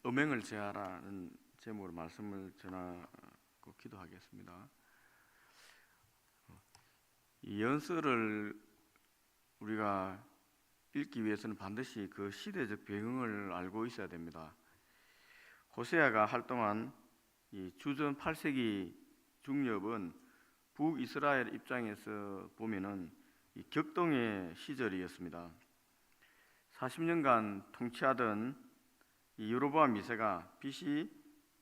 음행을 제하라는 제목으로 말씀을 전하고 기도하겠습니다. 이 연설을 우리가 읽기 위해서는 반드시 그 시대적 배경을 알고 있어야 됩니다. 호세아가 활동한 이 주전 8세기 중엽은 북이스라엘 입장에서 보면은 이 격동의 시절이었습니다. 40년간 통치하던 이 여로보암 2세가 BC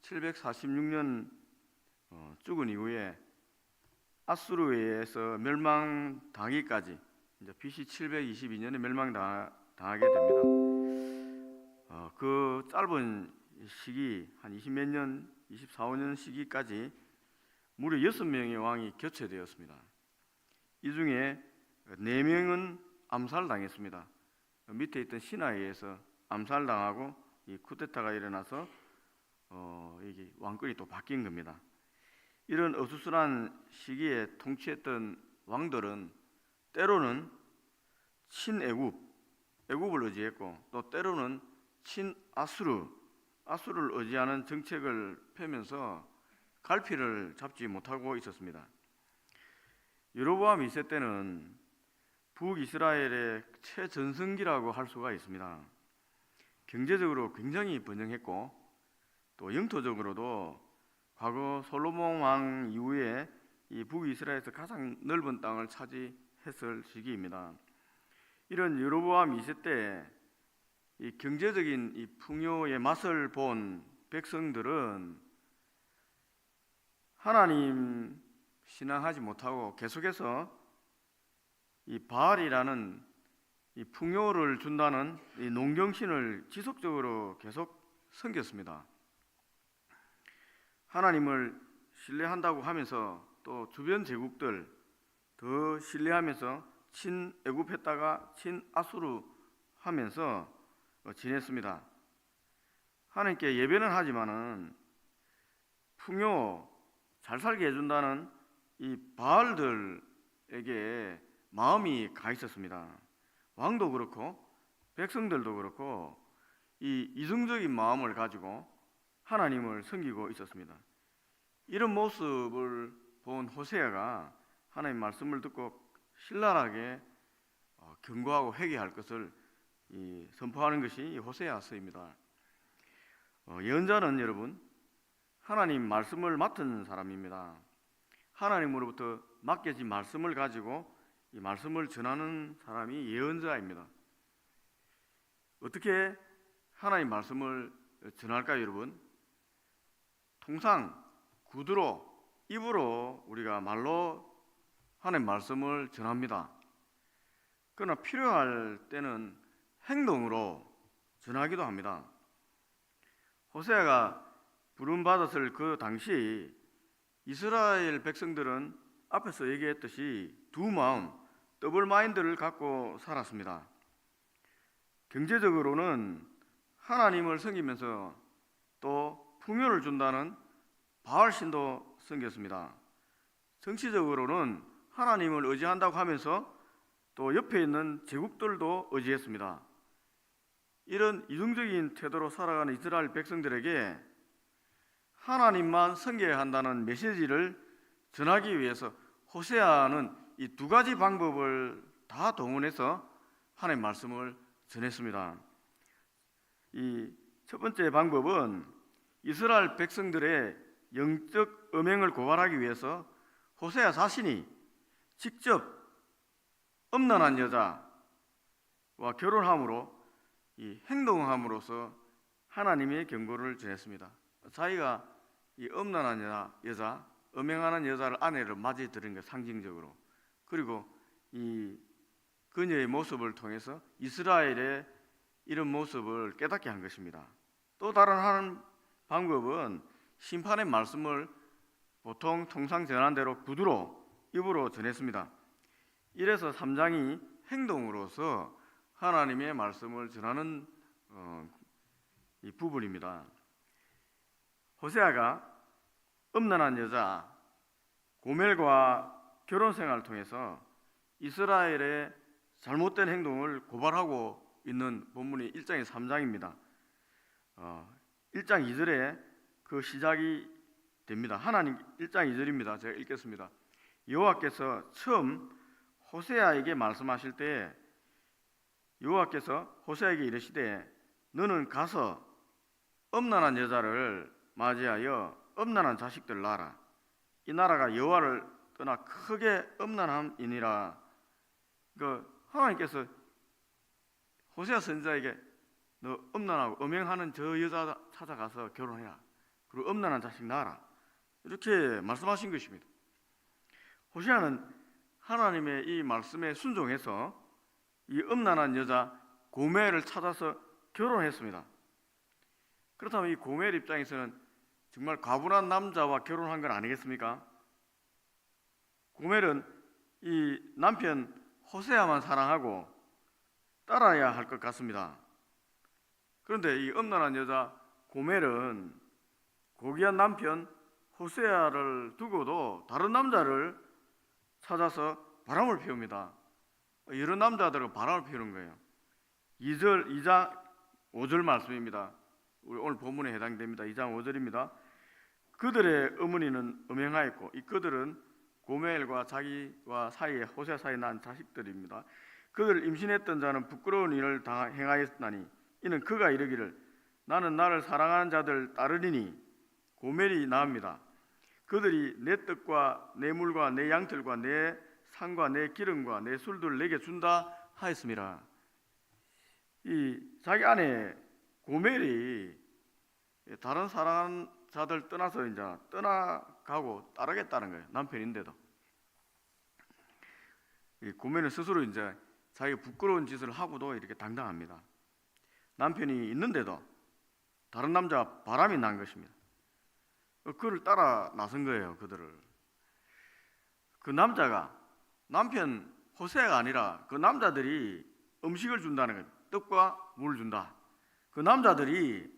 746년 죽은 이후에 아수르에 의해서 멸망당하기까지 이제 BC 722년에 멸망당하게 됩니다. 그 짧은 시기 한 20몇 년, 24, 5년 시기까지 무려 6명의 왕이 교체되었습니다. 이 중에 4명은 암살당했습니다. 밑에 있던 신하에 의해서 암살당하고 이 쿠데타가 일어나서 이게 왕권이 또 바뀐 겁니다. 이런 어수선한 시기에 통치했던 왕들은 때로는 친애굽, 애굽을 의지했고 또 때로는 친아수르, 아수르를 의지하는 정책을 펴면서 갈피를 잡지 못하고 있었습니다. 여로보암 2세 때는 북이스라엘의 최전성기라고 할 수가 있습니다. 경제적으로 굉장히 번영했고 또 영토적으로도 과거 솔로몬 왕 이후에 이 북이스라엘에서 가장 넓은 땅을 차지했을 시기입니다. 이런 여로보암 2세 때 이 경제적인 이 풍요의 맛을 본 백성들은 하나님 신앙하지 못하고 계속해서 이 바알이라는 이 풍요를 준다는 이 농경신을 지속적으로 계속 섬겼습니다. 하나님을 신뢰한다고 하면서 또 주변 제국들 더 신뢰하면서 친애굽했다가 친아수르 하면서 지냈습니다. 하나님께 예배는 하지만은 풍요 잘 살게 해준다는 이 바알들에게 마음이 가 있었습니다. 왕도 그렇고 백성들도 그렇고 이 이중적인 마음을 가지고 하나님을 섬기고 있었습니다. 이런 모습을 본 호세아가 하나님 말씀을 듣고 신랄하게 경고하고 회개할 것을 선포하는 것이 호세아서입니다. 예언자는 여러분 하나님 말씀을 맡은 사람입니다. 하나님으로부터 맡겨진 말씀을 가지고 이 말씀을 전하는 사람이 예언자입니다. 어떻게 하나님 말씀을 전할까요, 여러분? 통상 구두로 입으로 우리가 말로 하나님 말씀을 전합니다. 그러나 필요할 때는 행동으로 전하기도 합니다. 호세아가 부름받았을 그 당시 이스라엘 백성들은 앞에서 얘기했듯이 두 마음, 더블 마인드를 갖고 살았습니다. 경제적으로는 하나님을 섬기면서 또 풍요를 준다는 바알신도 섬겼습니다. 정치적으로는 하나님을 의지한다고 하면서 또 옆에 있는 제국들도 의지했습니다. 이런 이중적인 태도로 살아가는 이스라엘 백성들에게 하나님만 섬겨야 한다는 메시지를 전하기 위해서 호세아는 이 두 가지 방법을 다 동원해서 하나님 말씀을 전했습니다. 이 첫 번째 방법은 이스라엘 백성들의 영적 음행을 고발하기 위해서 호세아 자신이 직접 음란한 여자와 결혼함으로 이 행동함으로써 하나님의 경고를 전했습니다. 자기가 이 음란한 여자, 음행하는 여자를 아내를 맞이 들은 것 상징적으로, 그리고 이 그녀의 모습을 통해서 이스라엘의 이런 모습을 깨닫게 한 것입니다. 또 다른 한 방법은 심판의 말씀을 보통 통상 전한 대로 구두로 입으로 전했습니다. 이래서 3장이 행동으로서 하나님의 말씀을 전하는 이 부분입니다. 호세아가 음란한 여자 고멜과 결혼 생활을 통해서 이스라엘의 잘못된 행동을 고발하고 있는 본문이 1장의 3장입니다. 1장 2절에 그 시작이 됩니다. 하나님 1장 2절입니다. 제가 읽겠습니다. 여호와께서 처음 호세아에게 말씀하실 때 여호와께서 호세아에게 이르시되 너는 가서 음란한 여자를 맞이하여 음란한 자식들을 낳아라. 이 나라가 여호와를 떠나 크게 음란함이니라. 하나님께서 호세아 선지자에게 너 음란하고 음행하는 저 여자 찾아가서 결혼해라. 그리고 음란한 자식 낳아라. 이렇게 말씀하신 것입니다. 호세아는 하나님의 이 말씀에 순종해서 이 음란한 여자 고멜을 찾아서 결혼했습니다. 그렇다면 이 고멜 입장에서는 정말 과분한 남자와 결혼한 건 아니겠습니까? 고멜은 이 남편 호세아만 사랑하고 따라야 할 것 같습니다. 그런데 이 음란한 여자 고멜은 고귀한 남편 호세아를 두고도 다른 남자를 찾아서 바람을 피웁니다. 이런 남자들은 바람을 피우는 거예요. 2장 5절 말씀입니다. 우리 오늘 본문에 해당됩니다. 2장 5절입니다. 그들의 어머니는 음행하였고 이 그들은 고멜과 자기와 사이에 호세아 사이에 난 자식들입니다. 그들을 임신했던 자는 부끄러운 일을 다 행하였나니 이는 그가 이르기를 나는 나를 사랑하는 자들 따르리니 고멜이 나옵니다. 그들이 내 떡과 내 물과 내 양털과 내 상과 내 기름과 내 술들을 내게 준다 하였습니다. 이 자기 아내 고멜이 다른 사랑하는 자들 떠나서 이제 떠나가고 따르겠다는 거예요. 남편인데도 이 고멜은 스스로 이제 자기 부끄러운 짓을 하고도 이렇게 당당합니다. 남편이 있는데도 다른 남자와 바람이 난 것입니다. 그를 따라 나선 거예요. 그들을. 그 남자가 남편 호세아가 아니라 그 남자들이 음식을 준다는 거예요. 떡과 물을 준다. 그 남자들이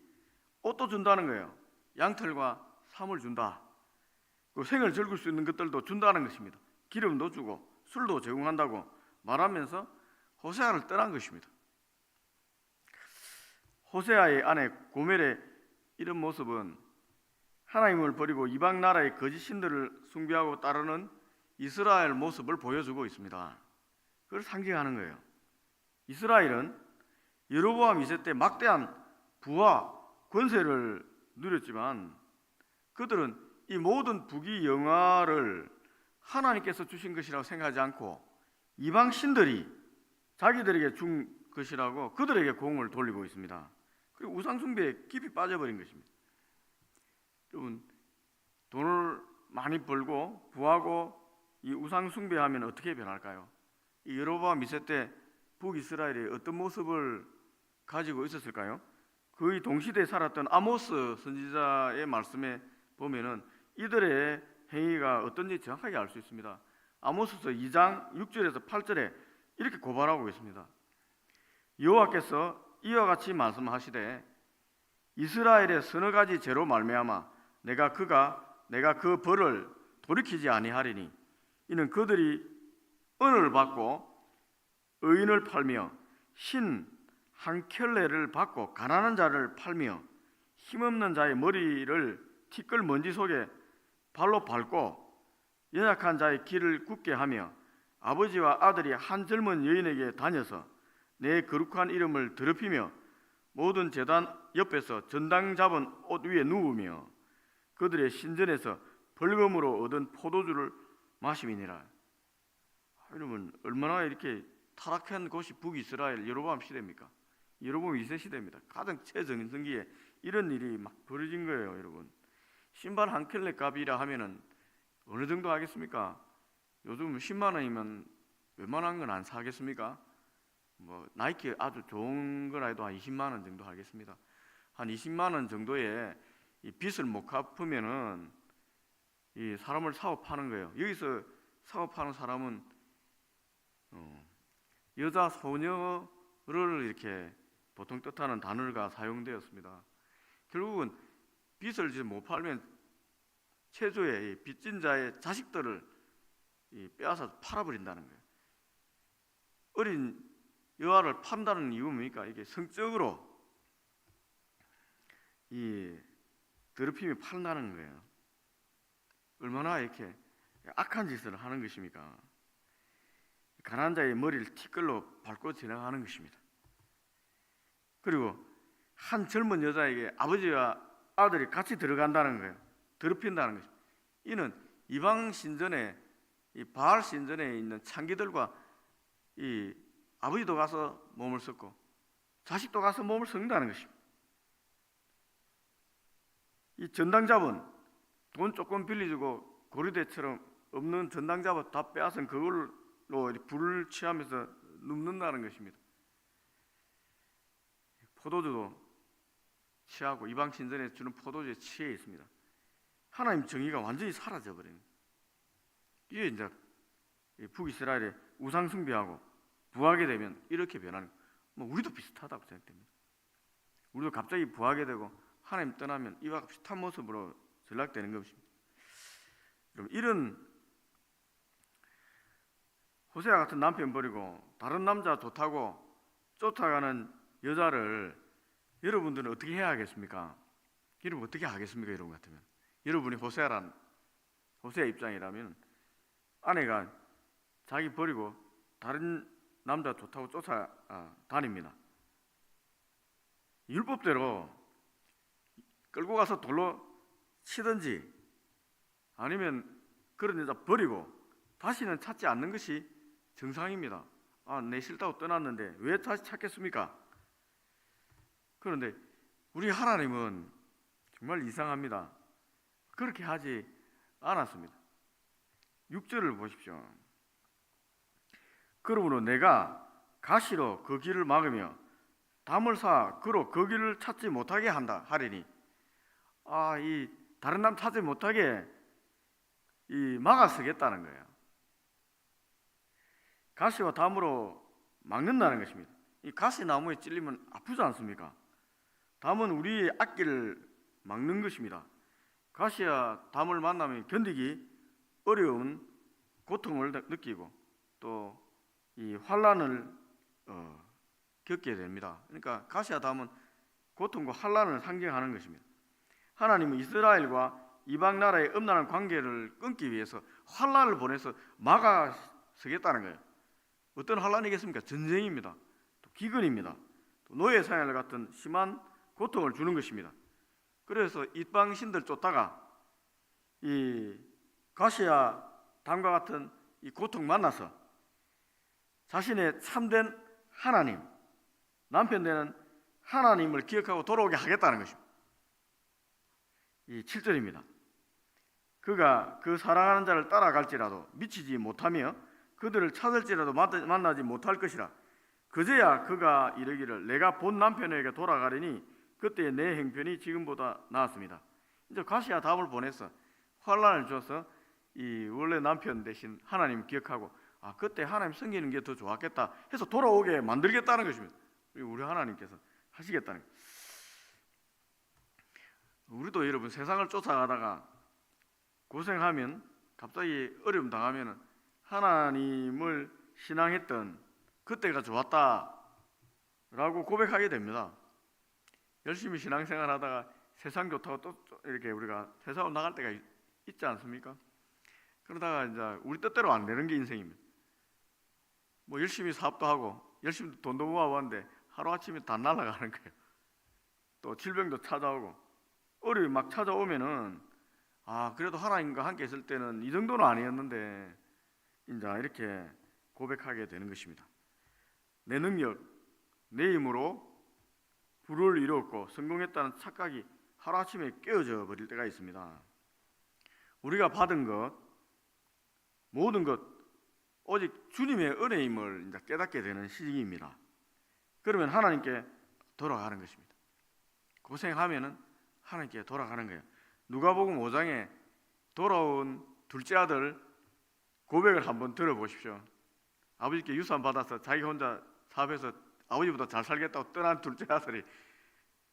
옷도 준다는 거예요. 양털과 삼을 준다. 그 생을 즐길 수 있는 것들도 준다는 것입니다. 기름도 주고 술도 제공한다고 말하면서 호세아를 떠난 것입니다. 호세아의 아내 고멜의 이런 모습은 하나님을 버리고 이방 나라의 거짓 신들을 숭배하고 따르는 이스라엘 모습을 보여주고 있습니다. 그걸 상징하는 거예요. 이스라엘은 여로보암 2세 때 막대한 부와 권세를 누렸지만 그들은 이 모든 부귀 영화를 하나님께서 주신 것이라고 생각하지 않고 이방 신들이 자기들에게 준 것이라고 그들에게 공을 돌리고 있습니다. 그리고 우상 숭배에 깊이 빠져버린 것입니다. 여러분, 돈을 많이 벌고 부하고 이 우상 숭배하면 어떻게 변할까요? 이 여로보암 2세 때 북이스라엘이 어떤 모습을 가지고 있었을까요? 거의 동시대에 살았던 아모스 선지자의 말씀에 보면은 이들의 행위가 어떤지 정확하게 알 수 있습니다. 아모스서 2장 6절에서 8절에 이렇게 고발하고 있습니다. 여호와께서 이와 같이 말씀하시되 이스라엘의 서너 가지 죄로 말미암아 내가 그 벌을 돌이키지 아니하리니 이는 그들이 은을 받고 의인을 팔며 신 한 켤레를 받고 가난한 자를 팔며 힘없는 자의 머리를 티끌 먼지 속에 발로 밟고 연약한 자의 길을 굳게 하며 아버지와 아들이 한 젊은 여인에게 다녀서 내 거룩한 이름을 더럽히며 모든 제단 옆에서 전당 잡은 옷 위에 누우며 그들의 신전에서 벌금으로 얻은 포도주를 마심이니라. 여러분, 얼마나 이렇게 타락한 곳이 북이스라엘 여로보암 시대입니까? 여로보암 2세 시대입니다. 가장 최정성기에 이런 일이 막 벌어진 거예요. 여러분, 신발 한 켤레 값이라 하면은 어느 정도 하겠습니까? 요즘 10만 원이면 웬만한 건 안 사겠습니까? 뭐 나이키 아주 좋은 거라 해도 한 20만 원 정도 하겠습니다. 한 20만 원 정도의 이 빚을 못 갚으면은 이 사람을 사업하는 거예요. 여기서 사업하는 사람은 여자 소녀를 이렇게 보통 뜻하는 단어가 사용되었습니다. 결국은 빚을 이제 못 팔면 최초의 빚진 자의 자식들을 빼앗아 팔아버린다는 거예요. 어린 여아를 판다는 이유는 뭡니까? 이게 성적으로 이 더럽힘이 팔나는 거예요. 얼마나 이렇게 악한 짓을 하는 것입니까? 가난한 자의 머리를 티끌로 밟고 지나가는 것입니다. 그리고 한 젊은 여자에게 아버지와 아들이 같이 들어간다는 거예요. 더럽힌다는 것입니다. 이는 이방 신전에, 이 바알 신전에 있는 창기들과 이 아버지도 가서 몸을 섞고 자식도 가서 몸을 섞는다는 것입니다. 이 전당잡은 돈 조금 빌려주고 고리대처럼 없는 전당잡아 다 빼앗은 그걸로 불을 취하면서 눕는다는 것입니다. 포도주도 취하고 이방 신전에 주는 포도주에 취해 있습니다. 하나님 정의가 완전히 사라져 버립니다. 이게 이제 북이스라엘의 우상 숭배하고 부하게 되면 이렇게 변하는 거예요. 뭐 우리도 비슷하다고 생각됩니다. 우리도 갑자기 부하게 되고 하나님 떠나면 이와 비슷한 모습으로 전락되는 것입니다. 여러분, 이런 호세아 같은 남편 버리고 다른 남자 좋다고 쫓아가는 여자를 여러분들은 어떻게 해야 하겠습니까? 여러분 어떻게 하겠습니까? 여러분 같으면 여러분이 호세아 입장이라면 아내가 자기 버리고 다른 남자 좋다고 쫓아다닙니다. 율법대로 끌고 가서 돌로 치든지 아니면 그런 여자 버리고 다시는 찾지 않는 것이 정상입니다. 내 싫다고 떠났는데 왜 다시 찾겠습니까? 그런데 우리 하나님은 정말 이상합니다. 그렇게 하지 않았습니다. 6절을 보십시오. 그러므로 내가 가시로 그 길을 막으며 담을 사 그로 그 길을 찾지 못하게 한다 하리니, 이 다른 남 찾지 못하게 막아서겠다는 거예요. 가시와 담으로 막는다는 것입니다. 이 가시 나무에 찔리면 아프지 않습니까? 담은 우리의 앞길을 막는 것입니다. 가시와 담을 만나면 견디기 어려운 고통을 느끼고 또 이 환난을 겪게 됩니다. 그러니까 가시와 담은 고통과 환난을 상징하는 것입니다. 하나님은 이스라엘과 이방 나라의 음란한 관계를 끊기 위해서 환난을 보내서 막아서겠다는 거예요. 어떤 환난이겠습니까? 전쟁입니다. 또 기근입니다. 또 노예 생활 같은 심한 고통을 주는 것입니다. 그래서 이방 신들 쫓다가 이 가시와 담과 같은 이 고통 만나서 자신의 참된 하나님, 남편 되는 하나님을 기억하고 돌아오게 하겠다는 것입니다. 이 7절입니다. 그가 그 사랑하는 자를 따라갈지라도 미치지 못하며 그들을 찾을지라도 만나지 못할 것이라. 그제야 그가 이르기를 내가 본 남편에게 돌아가리니 그때 내 형편이 지금보다 나았습니다. 이제 가시와 담을 보내서 환난을 줘서 이 원래 남편 대신 하나님 기억하고 그때 하나님 섬기는 게 더 좋았겠다 해서 돌아오게 만들겠다는 것입니다. 우리 하나님께서 하시겠다는 거예요. 우리도 여러분 세상을 쫓아가다가 고생하면 갑자기 어려움 당하면 하나님을 신앙했던 그때가 좋았다라고 고백하게 됩니다. 열심히 신앙생활 하다가 세상 좋다고 또 이렇게 우리가 세상으로 나갈 때가 있지 않습니까? 그러다가 이제 우리 뜻대로 안 되는 게 인생입니다. 뭐 열심히 사업도 하고 열심히 돈도 모아봤는데 하루아침에 다 날아가는 거예요. 또 질병도 찾아오고 어려움이 막 찾아오면은 그래도 하나님과 함께 있을 때는 이 정도는 아니었는데 이제 이렇게 고백하게 되는 것입니다. 내 능력, 내 힘으로 부를 이루었고 성공했다는 착각이 하루아침에 깨어져 버릴 때가 있습니다. 우리가 받은 것, 모든 것 오직 주님의 은혜임을 이제 깨닫게 되는 시기입니다. 그러면 하나님께 돌아가는 것입니다. 고생하면은 하나님께 돌아가는 거예요. 누가복음 5장에 돌아온 둘째 아들 고백을 한번 들어보십시오. 아버지께 유산 받아서 자기 혼자 사업해서 아버지보다 잘 살겠다고 떠난 둘째 아들이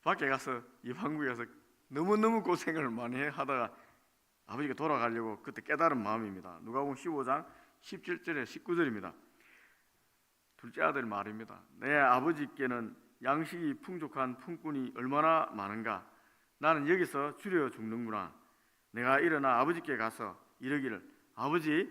밖에 가서 이방국에 가서 너무너무 고생을 많이 하다가 아버지가 돌아가려고 그때 깨달은 마음입니다. 누가복음 15장 17절에 19절입니다. 둘째 아들 말입니다. 내 아버지께는 양식이 풍족한 품꾼이 얼마나 많은가. 나는 여기서 줄여 죽는구나. 내가 일어나 아버지께 가서 이르기를 아버지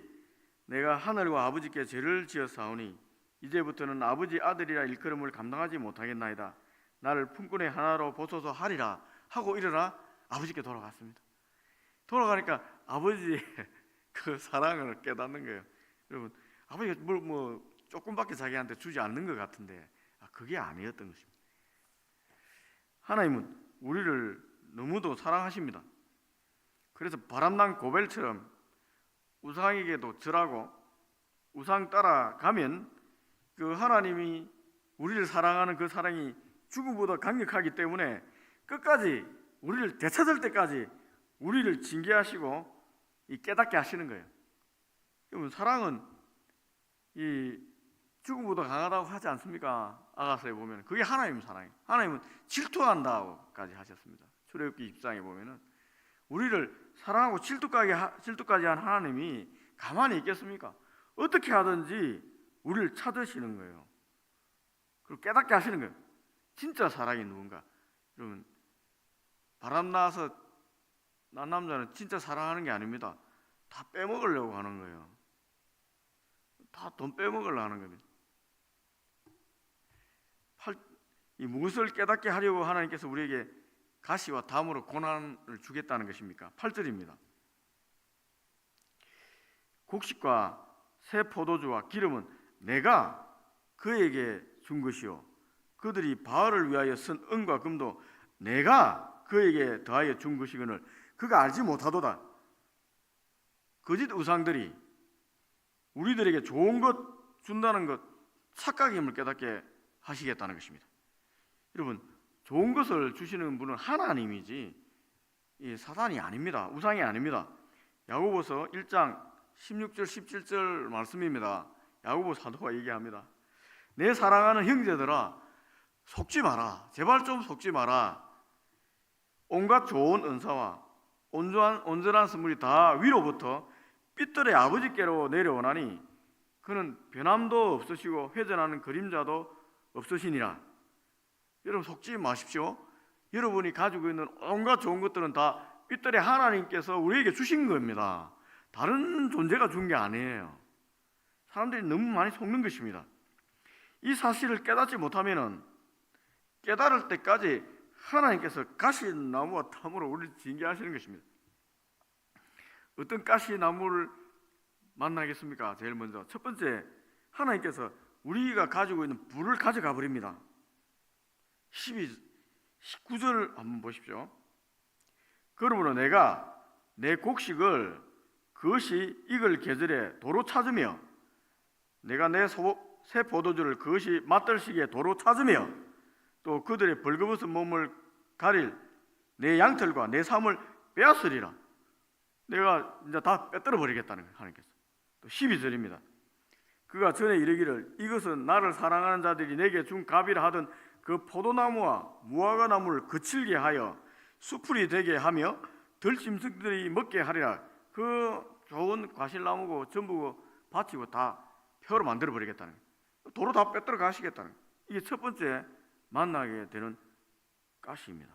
내가 하늘과 아버지께 죄를 지었사오니 이제부터는 아버지 아들이라 일컬음을 감당하지 못하겠나이다. 나를 품꾼의 하나로 보소서 하리라 하고 일어나 아버지께 돌아갔습니다. 돌아가니까 아버지의 그 사랑을 깨닫는 거예요. 여러분 아버지가 뭐 조금밖에 자기한테 주지 않는 것 같은데 그게 아니었던 것입니다. 하나님은 우리를 너무도 사랑하십니다. 그래서 바람난 고벨처럼 우상에게도 절하고 우상 따라가면 그 하나님이 우리를 사랑하는 그 사랑이 죽음보다 강력하기 때문에 끝까지 우리를 되찾을 때까지 우리를 징계하시고 깨닫게 하시는 거예요. 여러분 사랑은 이 죽음보다 강하다고 하지 않습니까? 아가서에 보면 그게 하나님 사랑이에요. 하나님은 질투한다고까지 하셨습니다. 출애굽기 24장에 보면은 우리를 사랑하고 질투까지 한 하나님이 가만히 있겠습니까? 어떻게 하든지 우리를 찾으시는 거예요. 그리고 깨닫게 하시는 거예요. 진짜 사랑이 누군가? 여러분 바람나서 난 남자는 진짜 사랑하는 게 아닙니다. 다 빼먹으려고 하는 거예요. 다 돈 빼먹으려고 하는 겁니다. 이 무엇을 깨닫게 하려고 하나님께서 우리에게 가시와 담으로 고난을 주겠다는 것입니까? 8절입니다. 곡식과 새 포도주와 기름은 내가 그에게 준 것이요 그들이 바알을 위하여 쓴 은과 금도 내가 그에게 더하여 준 것이거늘 그가 알지 못하도다. 거짓 우상들이 우리들에게 좋은 것 준다는 것 착각임을 깨닫게 하시겠다는 것입니다. 여러분 좋은 것을 주시는 분은 하나님이지 사단이 아닙니다. 우상이 아닙니다. 야고보서 1장 16절 17절 말씀입니다. 야고보 사도가 얘기합니다. 내 사랑하는 형제들아 속지 마라. 제발 좀 속지 마라. 온갖 좋은 은사와 온전한 선물이 다 위로부터 삐뚤의 아버지께로 내려오나니 그는 변함도 없으시고 회전하는 그림자도 없으시니라. 여러분 속지 마십시오. 여러분이 가지고 있는 온갖 좋은 것들은 다 삐뚤의 하나님께서 우리에게 주신 겁니다. 다른 존재가 준 게 아니에요. 사람들이 너무 많이 속는 것입니다. 이 사실을 깨닫지 못하면은 깨달을 때까지 하나님께서 가시나무와 탐으로 우리를 징계하시는 것입니다. 어떤 가시나무를 만나겠습니까? 제일 먼저 첫 번째 하나님께서 우리가 가지고 있는 불을 가져가 버립니다. 19절 한번 보십시오. 그러므로 내가 내 곡식을 그것이 익을 계절에 도로 찾으며 내가 내 새 포도주를 그것이 맛들 시기에 도로 찾으며 또 그들의 벌거벗은 몸을 가릴 내 양털과 내 삶을 빼앗으리라. 내가 이제 다 빼뜨려 버리겠다는 거예요. 하나님께서. 또 12절입니다. 그가 전에 이르기를 이것은 나를 사랑하는 자들이 내게 준 값이라 하던 그 포도나무와 무화과 나무를 거칠게 하여 수풀이 되게 하며 들짐승들이 먹게 하리라. 그 좋은 과실나무고 전부 바치고 다 표로 만들어 버리겠다는 거예요. 도로 다 빼뜨려 가시겠다는 거예요. 이게 첫 번째 만나게 되는 가시입니다.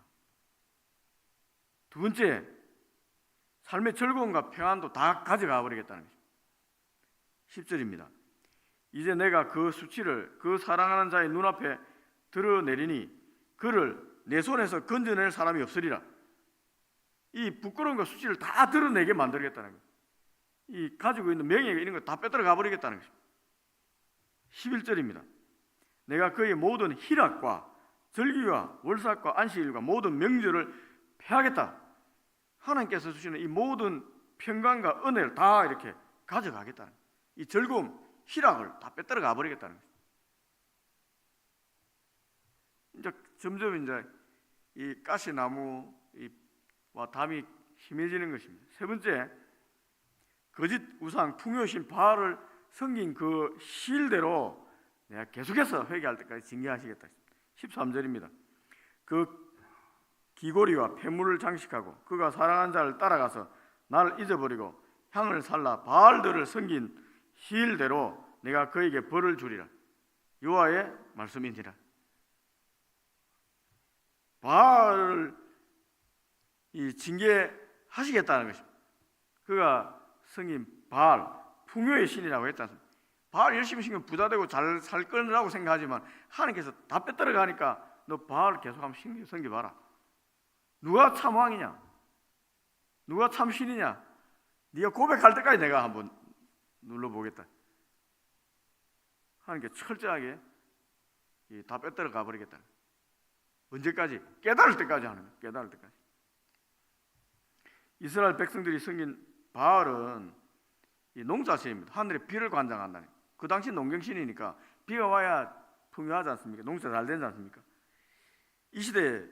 두 번째 삶의 즐거움과 평안도 다 가져가 버리겠다는 것입니다. 10절입니다. 이제 내가 그 수치를 그 사랑하는 자의 눈앞에 드러내리니 그를 내 손에서 건져낼 사람이 없으리라. 이 부끄러움과 수치를 다 드러내게 만들겠다는 거예요. 이 가지고 있는 명예가 이런 거 다 빼들어 가버리겠다는 것입니다. 11절입니다. 내가 그의 모든 희락과 절기와 월삭과 안식일과 모든 명절을 폐하겠다. 하나님께서 주시는 이 모든 평강과 은혜를 다 이렇게 가져가겠다는 거예요. 이 즐거움, 희락을 다 빼들어 가버리겠다는 거예요. 이제 점점 이제 이 가시나무와 담이 심해지는 것입니다. 세 번째, 거짓 우상 풍요신 바알을 섬긴 그 시일대로 내가 계속해서 회개할 때까지 징계하시겠다. 13절입니다. 그 귀고리와 폐물을 장식하고 그가 사랑한 자를 따라가서 나를 잊어버리고 향을 살라 바알들을 섬긴 시일대로 내가 그에게 벌을 주리라. 여호와의 말씀이니라. 바알을 이 징계하시겠다는 것입니다. 그가 성인 바알, 풍요의 신이라고 했지 않습니까? 바알 열심히 신경 부자 되고 잘 살 거라고 생각하지만 하나님께서 다 빼들어 가니까 너 바알 계속 한번 섬겨봐라. 누가 참 왕이냐? 누가 참 신이냐? 네가 고백할 때까지 내가 한번 눌러보겠다. 하나님께 철저하게 다 빼들어 가버리겠다. 언제까지? 깨달을 때까지 하는 거예요. 깨달을 때까지. 이스라엘 백성들이 섬긴 바알은 이 농사신입니다. 하늘에 비를 관장한다는 거예요. 그 당시 농경신이니까 비가 와야 풍요하지 않습니까? 농사 잘 되지 않습니까? 이 시대에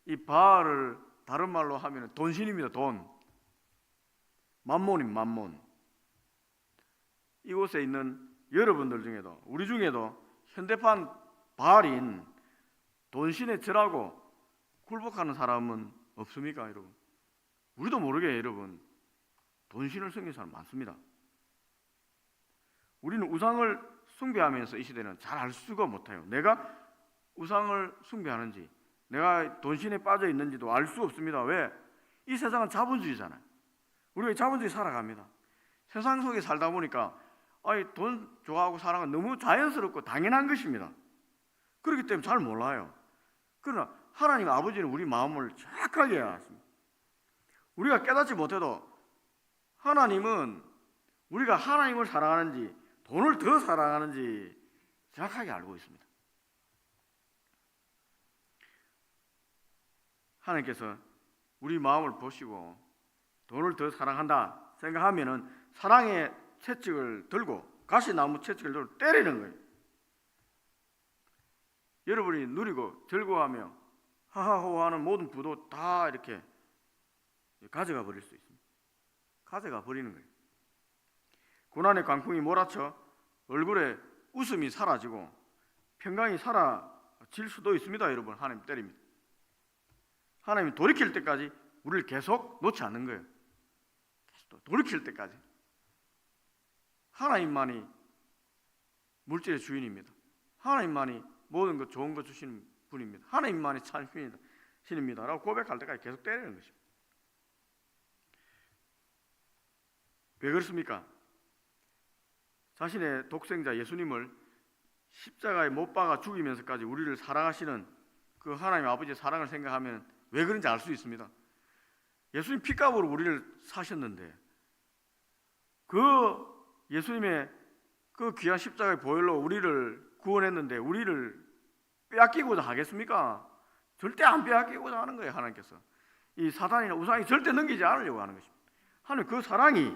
이 바알을 다른 말로 하면 돈신입니다. 돈. 만몬입니다. 만몬. 이곳에 있는 여러분들 중에도 우리 중에도 현대판 바알인 돈신의 절하고 굴복하는 사람은 없습니까, 여러분? 우리도 모르게 여러분 돈신을 섬기는 사람 많습니다. 우리는 우상을 숭배하면서 이 시대는 잘 알 수가 못해요. 내가 우상을 숭배하는지 내가 돈신에 빠져 있는지도 알 수 없습니다. 왜? 이 세상은 자본주의잖아요. 우리가 자본주의 살아갑니다. 세상 속에 살다 보니까 돈 좋아하고 사랑은 너무 자연스럽고 당연한 것입니다. 그렇기 때문에 잘 몰라요. 그러나 하나님 아버지는 우리 마음을 정확하게 아십니다. 우리가 깨닫지 못해도 하나님은 우리가 하나님을 사랑하는지 돈을 더 사랑하는지 정확하게 알고 있습니다. 하나님께서 우리 마음을 보시고 돈을 더 사랑한다 생각하면은 사랑의 채찍을 들고 가시나무 채찍을 들고 때리는 거예요. 여러분이 누리고 즐거워하며 하하호하는 모든 부도 다 이렇게 가져가 버릴 수 있습니다. 가져가 버리는 거예요. 고난의 광풍이 몰아쳐 얼굴에 웃음이 사라지고 평강이 사라질 수도 있습니다. 여러분, 하나님 때립니다. 하나님이 돌이킬 때까지 우리를 계속 놓지 않는 거예요. 계속 돌이킬 때까지. 하나님만이 물질의 주인입니다. 하나님만이 모든 것 좋은 것 주시는 분입니다. 하나님만이 참 신입니다. 라고 고백할 때까지 계속 때리는 것입니다. 왜 그렇습니까? 자신의 독생자 예수님을 십자가에 못 박아 죽이면서까지 우리를 사랑하시는 그 하나님 아버지의 사랑을 생각하면 왜 그런지 알 수 있습니다. 예수님 피값으로 우리를 사셨는데 그 예수님의 그 귀한 십자가의 보혈로 우리를 구원했는데 우리를 빼앗기고자 하겠습니까? 절대 안 빼앗기고자 하는 거예요. 하나님께서 이 사단이나 우상이 절대 넘기지 않으려고 하는 것입니다. 하나님 그 사랑이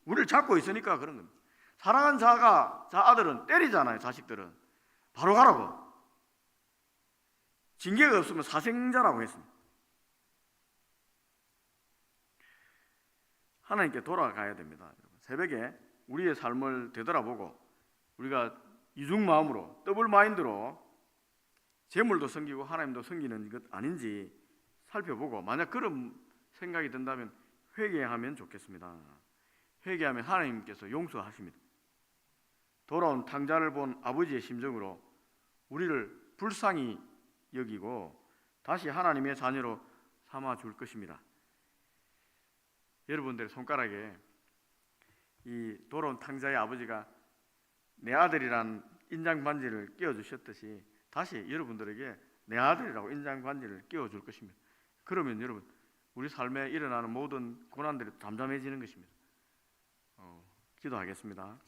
우리를 잡고 있으니까 그런 겁니다. 사랑한 아들은 때리잖아요. 자식들은 바로 가라고. 징계가 없으면 사생자라고 했습니다. 하나님께 돌아가야 됩니다. 새벽에 우리의 삶을 되돌아보고 우리가 이중 마음으로 더블 마인드로 재물도 섬기고 하나님도 섬기는 것 아닌지 살펴보고 만약 그런 생각이 든다면 회개하면 좋겠습니다. 회개하면 하나님께서 용서하십니다. 돌아온 탕자를 본 아버지의 심정으로 우리를 불쌍히 여기고 다시 하나님의 자녀로 삼아 줄 것입니다. 여러분들의 손가락에 이 돌아온 탕자의 아버지가 내 아들이란 인장 반지를 끼워 주셨듯이 다시 여러분들에게 내 아들이라고 인장 반지를 끼워 줄 것입니다. 그러면 여러분 우리 삶에 일어나는 모든 고난들이 잠잠해지는 것입니다. 기도하겠습니다.